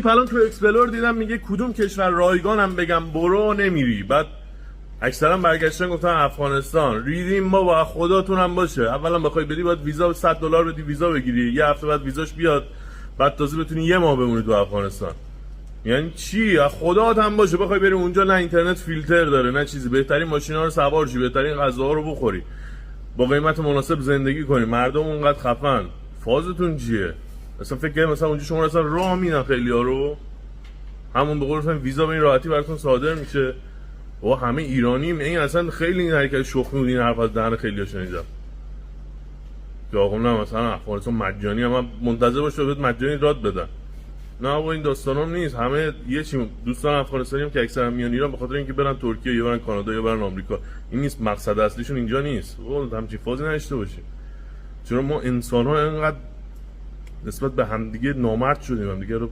الان تو اکسپلور دیدم میگه کدوم کشور رایگانم بگم برو نمیری، بعد اکثرا برگشتن گفتن افغانستان. ریدیم ما با خداتون هم باشه، اولا بخوای بدی باید ویزا $100 بدی ویزا بگیری، یه هفته بعد ویزاش بیاد، بعد تازه بتونی یه ماه بمونی تو افغانستان. یعنی چی؟ خدات هم باشه بخوای بری اونجا، نه اینترنت فیلتر داره نه چیزی، بهترین ماشینا رو سوار شی، بهترین غذاها رو بخوری، با قیمت مناسب زندگی کنی، مردم اونقدر خفن. فازتون چیه؟ مثلا فکر کنم مثلا اونجا شما اصلا راه میدن خیلی‌ها رو، همون به قول ویزا به این راحتی براتون صادر میشه و همه ایرانیم. این اصلا خیلی این حرکت شوخی بود، این حرف از دهن خیلی‌ها شنیدم. جاغون مثلا افغانستان مجانی، هم منتظر باشه بهت مجانی راد بدن. نه و این داستانام نیست. همه یه چی دوستان افغانستانی هم که اکثرا میان ایران به خاطر اینکه برن ترکیه یا برن کانادا یا برن آمریکا، این نیست مقصد اصلیشون اینجا نیست. اون همچین فازی نداشته باشیم. چرا ما انسان‌ها اینقدر نسبت به همدیگه نامرد شدیم، همدیگه رو